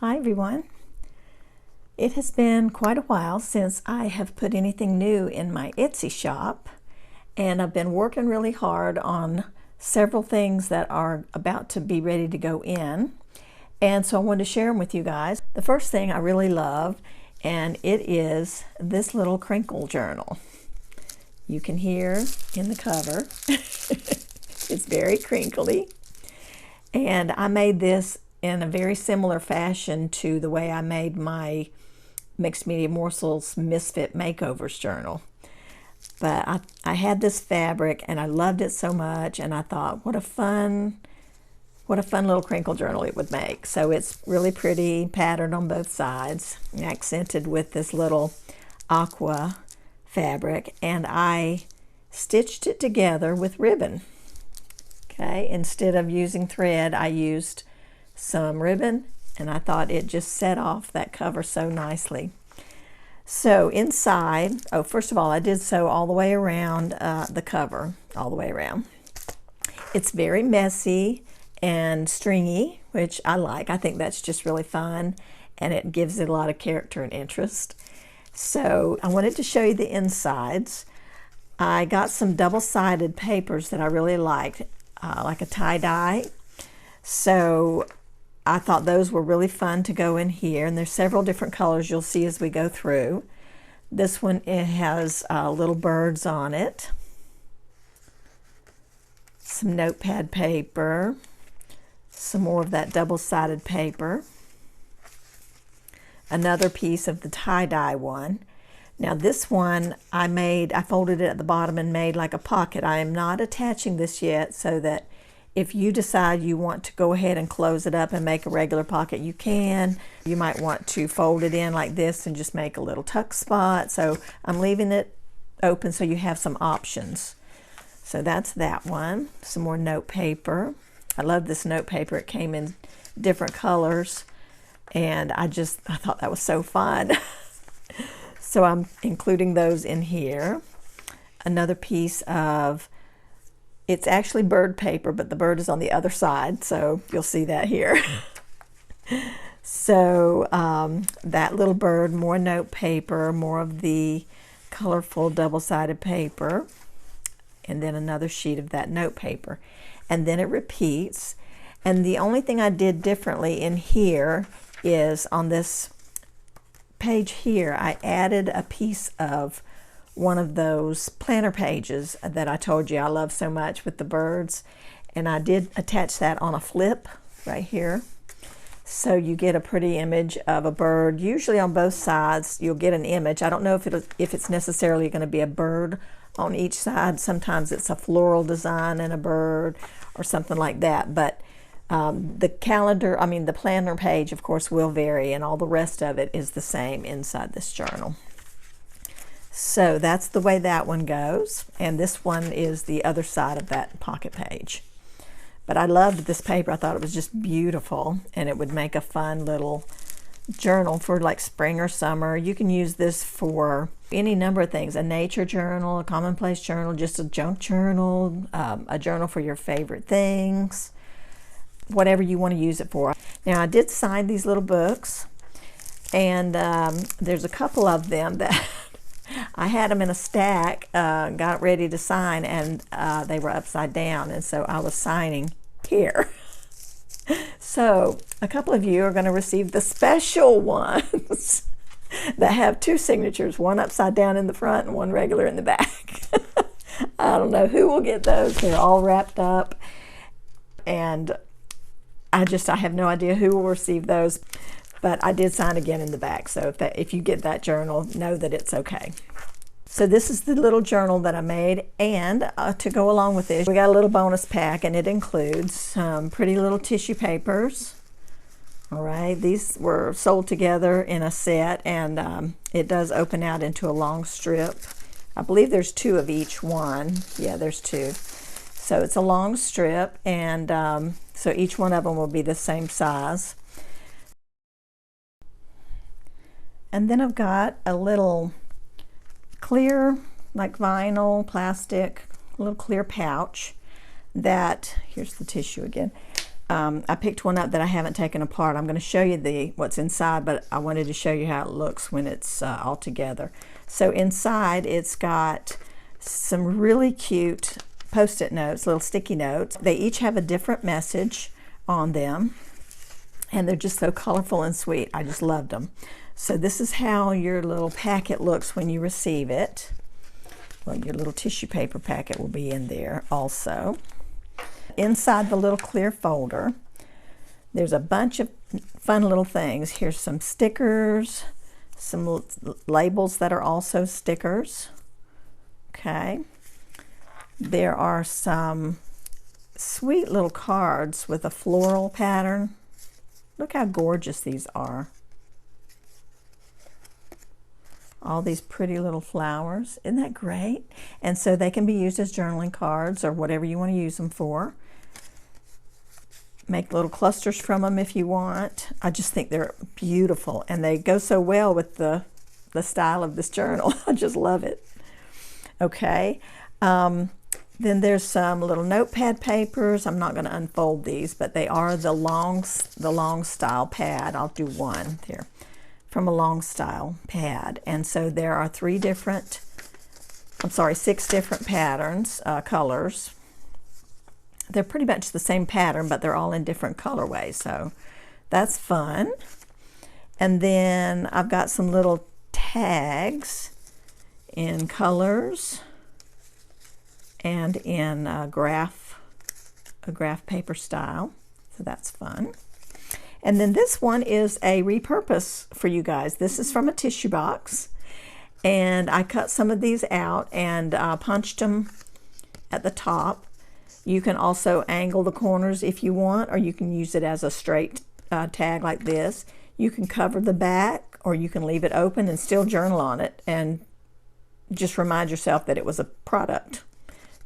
Hi everyone. It has been quite a while since I have put anything new in my Etsy shop, and I've been working really hard on several things that are about to be ready to go in, and so I wanted to share them with you guys. The first thing I really love, and it is this little crinkle journal. You can hear in the cover it's very crinkly, and I made this in a very similar fashion to the way I made my Mixed Media Morsels Misfit Makeovers journal. But I had this fabric and I loved it so much, and I thought what a fun little crinkle journal it would make. So it's really pretty, patterned on both sides, accented with this little aqua fabric, and I stitched it together with ribbon. Okay, instead of using thread, I used some ribbon, and I thought it just set off that cover so nicely. So inside, first of all, I did sew all the way around the cover, all the way around. It's very messy and stringy, which I like. I think that's just really fun, and it gives it a lot of character and interest. So I wanted to show you the insides. I got some double-sided papers that I really liked, like a tie-dye. So I thought those were really fun to go in here, and there's several different colors you'll see as we go through. This one, it has little birds on it, some notepad paper, some more of that double-sided paper, another piece of the tie-dye one. Now this one I folded it at the bottom and made like a pocket. I am not attaching this yet, so that if you decide you want to go ahead and close it up and make a regular pocket, you can. You might want to fold it in like this and just make a little tuck spot. So I'm leaving it open so you have some options. So that's that one. Some more note paper. I love this note paper. It came in different colors, and I thought that was so fun. So I'm including those in here. Another piece of, it's actually bird paper, but the bird is on the other side, so you'll see that here. So that little bird, more note paper, more of the colorful double-sided paper, and then another sheet of that note paper. And then it repeats. And the only thing I did differently in here is on this page here, I added a piece of one of those planner pages that I told you I love so much with the birds, and I did attach that on a flip right here, so you get a pretty image of a bird. Usually on both sides you'll get an image. I don't know if it's necessarily going to be a bird on each side. Sometimes it's a floral design and a bird or something like that, but the planner page of course will vary, and all the rest of it is the same inside this journal. So that's the way that one goes, and this one is the other side of that pocket page. But I loved this paper. I thought it was just beautiful, and it would make a fun little journal for like spring or summer. You can use this for any number of things: a nature journal, a commonplace journal, just a junk journal, a journal for your favorite things, whatever you want to use it for. Now I did sign these little books, and there's a couple of them that I had them in a stack, got ready to sign, and they were upside down, and so I was signing here. So a couple of you are going to receive the special ones that have two signatures, one upside down in the front and one regular in the back. I don't know who will get those. They're all wrapped up, and I have no idea who will receive those. But I did sign again in the back, so if you get that journal, know that it's okay. So this is the little journal that I made, and to go along with this, we got a little bonus pack, and it includes some pretty little tissue papers. All right, these were sold together in a set, and it does open out into a long strip. I believe there's two of each one. Yeah, there's two. So it's a long strip, and so each one of them will be the same size. And then I've got a little clear, like vinyl, plastic, little clear pouch that, here's the tissue again, I picked one up that I haven't taken apart. I'm going to show you what's inside, but I wanted to show you how it looks when it's all together. So inside it's got some really cute Post-it notes, little sticky notes. They each have a different message on them, and they're just so colorful and sweet. I just loved them. So this is how your little packet looks when you receive it. Well, your little tissue paper packet will be in there also. Inside the little clear folder, there's a bunch of fun little things. Here's some stickers, some labels that are also stickers. Okay. There are some sweet little cards with a floral pattern. Look how gorgeous these are. All these pretty little flowers. Isn't that great? And so they can be used as journaling cards or whatever you want to use them for. Make little clusters from them if you want. I just think they're beautiful, and they go so well with the style of this journal. I just love it. Okay. Then there's some little notepad papers. I'm not going to unfold these, but they are the long style pad. I'll do one here from a long style pad. And so there are 6 different patterns, colors. They're pretty much the same pattern, but they're all in different colorways. So that's fun. And then I've got some little tags in colors and in a graph paper style. So that's fun. And then this one is a repurpose for you guys. This is from a tissue box, and I cut some of these out and punched them at the top. You can also angle the corners if you want, or you can use it as a straight tag like this. You can cover the back, or you can leave it open and still journal on it and just remind yourself that it was a product,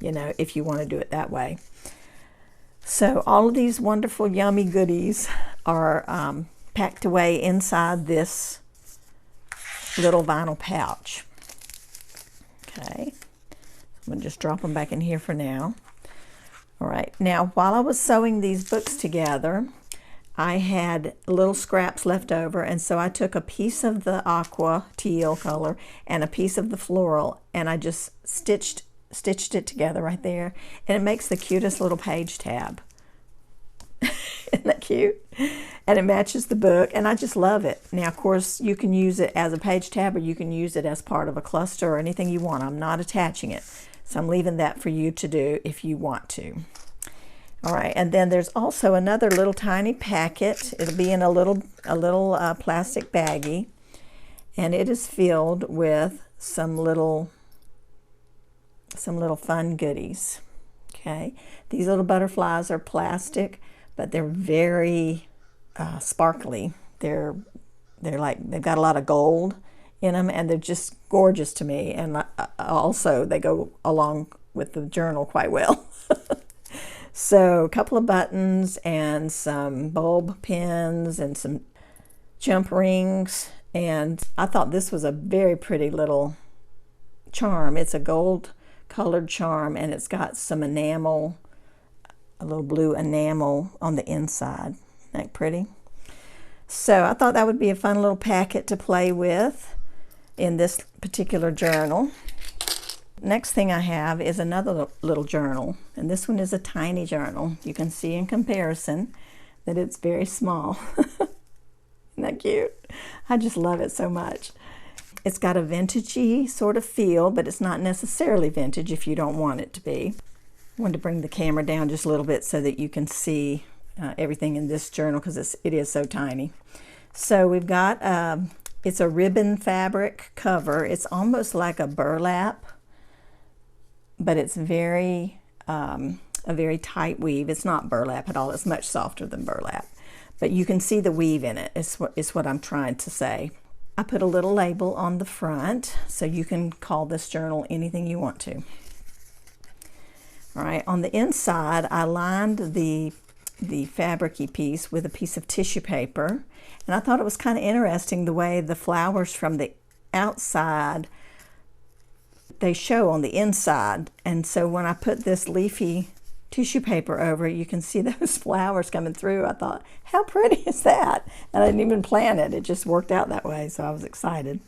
you know, if you want to do it that way. So all of these wonderful, yummy goodies are packed away inside this little vinyl pouch. Okay, I'm going to just drop them back in here for now. All right, now while I was sewing these books together, I had little scraps left over, and so I took a piece of the aqua teal color and a piece of the floral, and I just stitched it together right there, and it makes the cutest little page tab. Isn't that cute? And it matches the book, and I just love it. Now, of course, you can use it as a page tab, or you can use it as part of a cluster or anything you want. I'm not attaching it, so I'm leaving that for you to do if you want to. All right, and then there's also another little tiny packet. It'll be in a little plastic baggie, and it is filled with some little fun goodies. Okay, these little butterflies are plastic, but they're very sparkly. They're like, they've got a lot of gold in them, and they're just gorgeous to me. And also they go along with the journal quite well. So a couple of buttons and some bulb pins and some jump rings. And I thought this was a very pretty little charm. It's a gold colored charm, and it's got some enamel, a little blue enamel on the inside. Isn't that pretty? So I thought that would be a fun little packet to play with in this particular journal. Next thing I have is another little journal, and this one is a tiny journal. You can see in comparison that it's very small. Isn't that cute? I just love it so much. It's got a vintagey sort of feel, but it's not necessarily vintage if you don't want it to be. I wanted to bring the camera down just a little bit so that you can see everything in this journal, because it is so tiny. So we've got, it's a ribbon fabric cover. It's almost like a burlap, but it's a very tight weave. It's not burlap at all. It's much softer than burlap, but you can see the weave in it. It's what I'm trying to say. I put a little label on the front, so you can call this journal anything you want to. All right, on the inside, I lined the fabric-y piece with a piece of tissue paper, and I thought it was kind of interesting the way the flowers from the outside, they show on the inside. And so when I put this leafy tissue paper over it, you can see those flowers coming through. I thought, how pretty is that? And I didn't even plan it. It just worked out that way, so I was excited.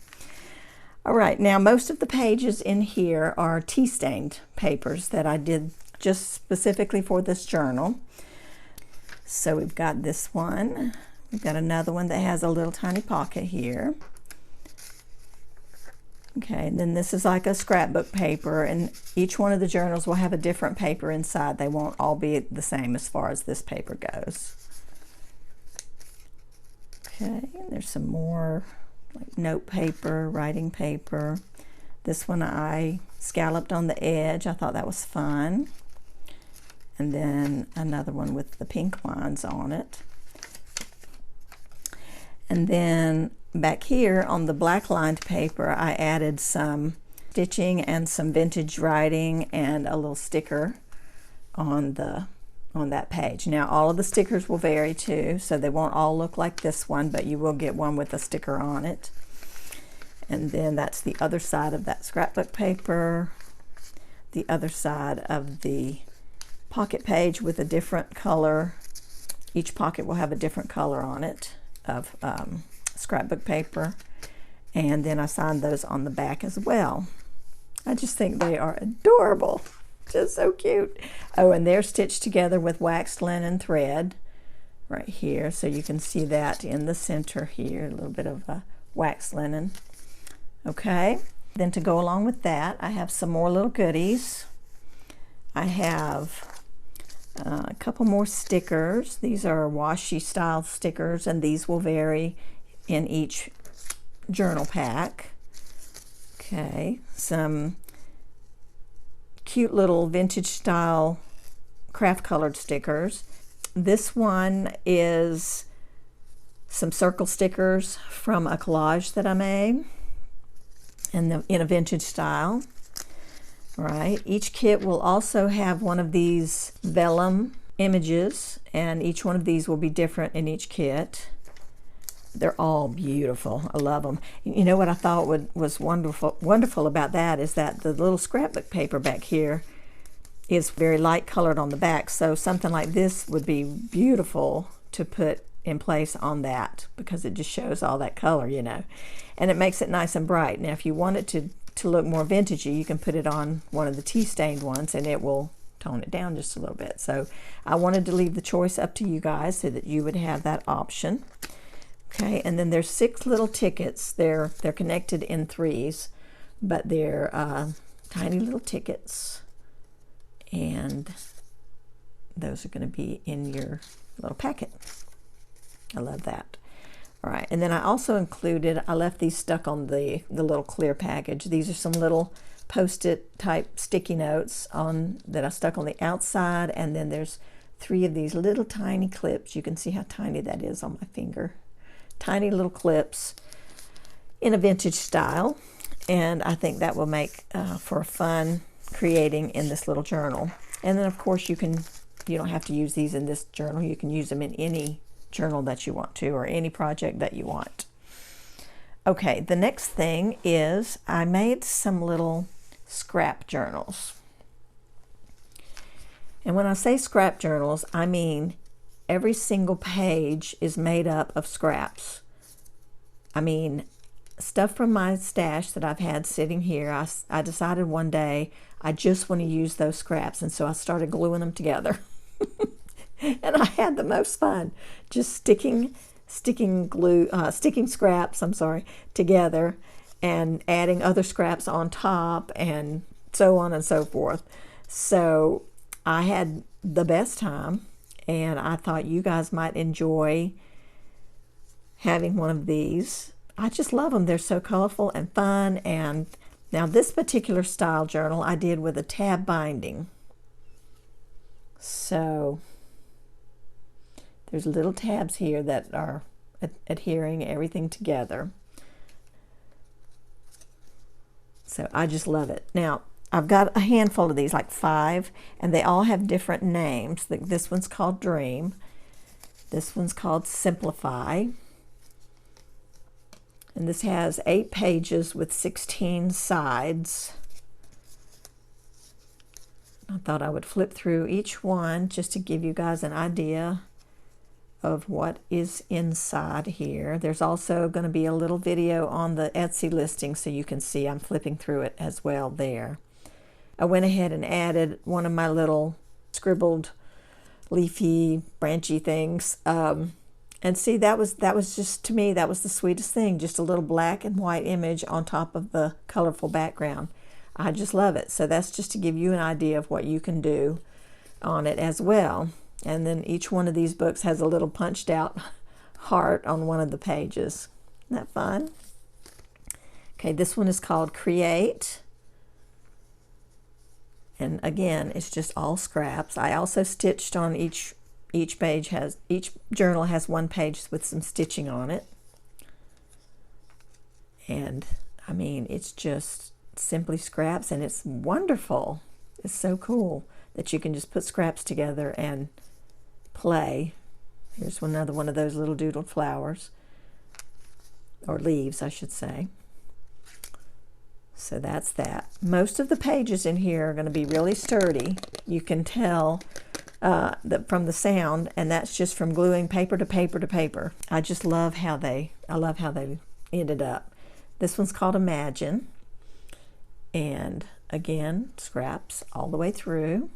All right, now most of the pages in here are tea-stained papers that I did just specifically for this journal. So we've got this one. We've got another one that has a little tiny pocket here. Okay, and then this is like a scrapbook paper, and each one of the journals will have a different paper inside. They won't all be the same as far as this paper goes. Okay, and there's some more like note paper, writing paper. This one I scalloped on the edge. I thought that was fun. And then another one with the pink lines on it. And then back here on the black lined paper, I added some stitching and some vintage writing and a little sticker on that page. Now all of the stickers will vary too, so they won't all look like this one, but you will get one with a sticker on it. And then that's the other side of that scrapbook paper, the other side of the pocket page with a different color. Each pocket will have a different color on it of scrapbook paper, and then I signed those on the back as well. I just think they are adorable, just so cute. Oh, and they're stitched together with waxed linen thread right here, so you can see that in the center here, a little bit of waxed linen. Okay, then to go along with that, I have some more little goodies. I have a couple more stickers. These are washi style stickers, and these will vary in each journal pack. Okay, some cute little vintage style craft colored stickers. This one is some circle stickers from a collage that I made in a vintage style. Right, each kit will also have one of these vellum images, and each one of these will be different in each kit. They're all beautiful. I love them. You know what I thought was wonderful about that is that the little scrapbook paper back here is very light colored on the back, so something like this would be beautiful to put in place on that because it just shows all that color, you know, and it makes it nice and bright. Now if you want it to look more vintagey, you can put it on one of the tea-stained ones and it will tone it down just a little bit. So I wanted to leave the choice up to you guys so that you would have that option. Okay, and then there's 6 little tickets. They're connected in 3s, but they're tiny little tickets, and those are going to be in your little packet. I love that. All right, and then I also included, I left these stuck on the little clear package. These are some little Post-it type sticky notes that I stuck on the outside, and then there's 3 of these little tiny clips. You can see how tiny that is on my finger. Tiny little clips in a vintage style, and I think that will make for fun creating in this little journal. And then of course you don't have to use these in this journal. You can use them in any journal that you want to, or any project that you want. Okay, the next thing is I made some little scrap journals. And when I say scrap journals, I mean every single page is made up of scraps. I mean, stuff from my stash that I've had sitting here, I decided one day I just want to use those scraps, and so I started gluing them together. And I had the most fun just sticking scraps, together, and adding other scraps on top, and so on and so forth. So I had the best time, and I thought you guys might enjoy having one of these. I just love them. They're so colorful and fun. And now this particular style journal I did with a tab binding. So there's little tabs here that are adhering everything together. So I just love it. Now I've got a handful of these, like 5, and they all have different names. This one's called Dream. This one's called Simplify. And this has 8 pages with 16 sides. I thought I would flip through each one just to give you guys an idea of what is inside here. There's also going to be a little video on the Etsy listing so you can see I'm flipping through it as well there. I went ahead and added one of my little scribbled leafy branchy things, and see, that was just, to me, that was the sweetest thing, just a little black and white image on top of the colorful background. I just love it. So that's just to give you an idea of what you can do on it as well. And then each one of these books has a little punched out heart on one of the pages. Isn't that fun? Okay, this one is called Create. And again, it's just all scraps. I also stitched on each journal has one page with some stitching on it. And I mean, it's just simply scraps, and it's wonderful. It's so cool that you can just put scraps together and play. Here's another one of those little doodled flowers, or leaves, I should say. So that's that. Most of the pages in here are going to be really sturdy. You can tell from the sound, and that's just from gluing paper to paper to paper. I just love how they ended up. This one's called Imagine, and again, scraps all the way through.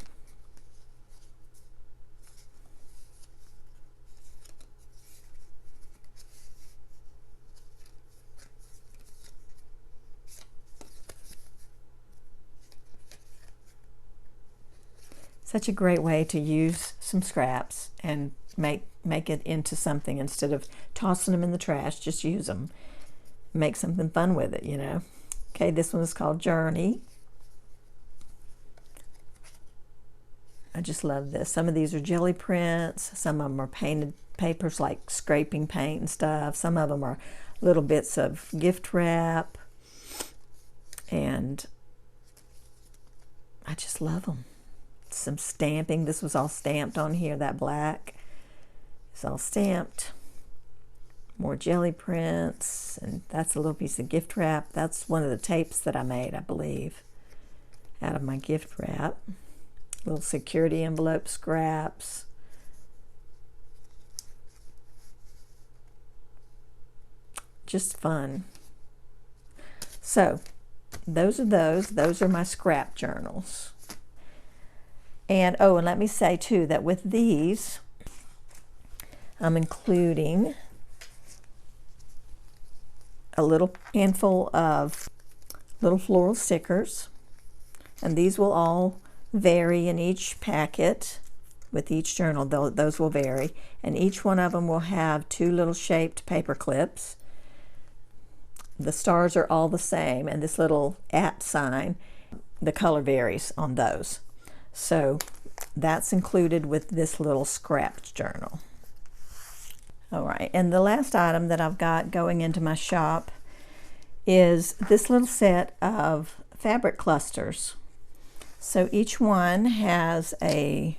Such a great way to use some scraps and make it into something instead of tossing them in the trash. Just use them. Make something fun with it, you know. Okay, this one is called Journey. I just love this. Some of these are jelly prints. Some of them are painted papers, like scraping paint and stuff. Some of them are little bits of gift wrap. And I just love them. Some stamping. This was all stamped on here. That black is all stamped. More jelly prints, and that's a little piece of gift wrap. That's one of the tapes that I made, I believe, out of my gift wrap. Little security envelope scraps. Just fun. So those are my scrap journals. And oh, and let me say too that with these, I'm including a little handful of little floral stickers, and these will all vary in each packet. With each journal, those will vary, and each one of them will have 2 little shaped paper clips. The stars are all the same, and this little @ sign, the color varies on those. So that's included with this little scrapped journal. All right, and the last item that I've got going into my shop is this little set of fabric clusters. So each one has a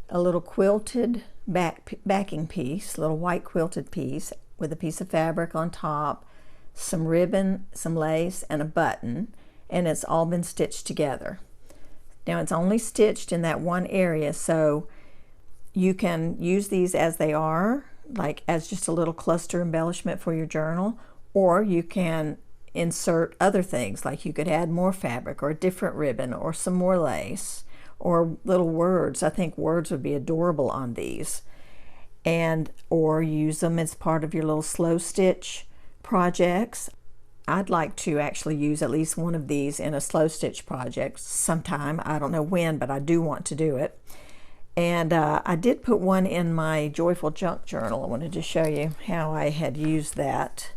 little quilted backing piece, little white quilted piece with a piece of fabric on top, some ribbon, some lace, and a button, and it's all been stitched together. Now it's only stitched in that one area, so you can use these as they are, like as just a little cluster embellishment for your journal, or you can insert other things, like you could add more fabric or a different ribbon or some more lace or little words. I think words would be adorable on these. And or use them as part of your little slow stitch projects. I'd like to actually use at least one of these in a slow stitch project sometime. I don't know when, but I do want to do it. And I did put one in my Joyful Junk journal. I wanted to show you how I had used that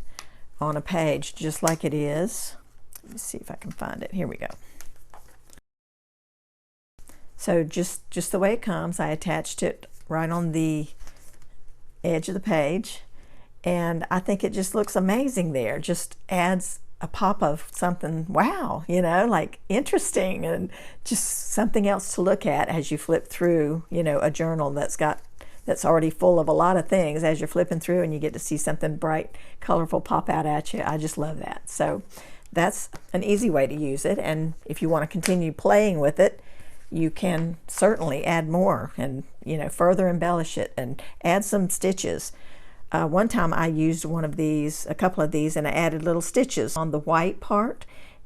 on a page just like it is. Let me see if I can find it. Here we go. So just the way it comes, I attached it right on the edge of the page. And I think it just looks amazing there. Just adds a pop of something, wow, you know, like interesting, and just something else to look at as you flip through, you know, a journal that's already full of a lot of things. As you're flipping through and you get to see something bright, colorful pop out at you. I just love that. So that's an easy way to use it. And if you want to continue playing with it, you can certainly add more and, you know, further embellish it and add some stitches. One time I used a couple of these, and I added little stitches on the white part,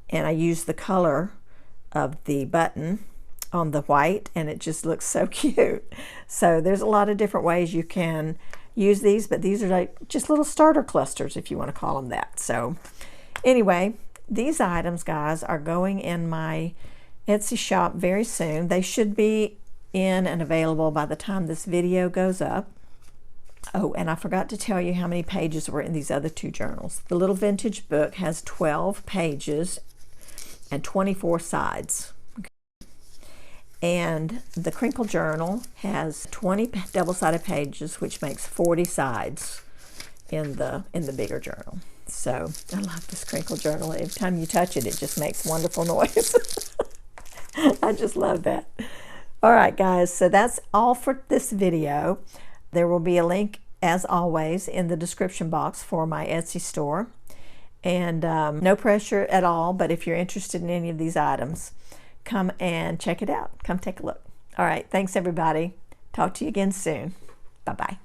and I used the color of the button on the white, and it just looks so cute. So there's a lot of different ways you can use these, but these are like just little starter clusters, if you want to call them that. So anyway, these items, guys, are going in my Etsy shop very soon. They should be in and available by the time this video goes up. Oh, and I forgot to tell you how many pages were in these other two journals. The little vintage book has 12 pages and 24 sides. Okay. And the crinkle journal has 20 double-sided pages, which makes 40 sides in the bigger journal. So I love this crinkle journal. Every time you touch it, it just makes wonderful noise. I just love that. All right, guys, so that's all for this video. There will be a link, as always, in the description box for my Etsy store. And no pressure at all, but if you're interested in any of these items, come and check it out. Come take a look. All right, thanks, everybody. Talk to you again soon. Bye-bye.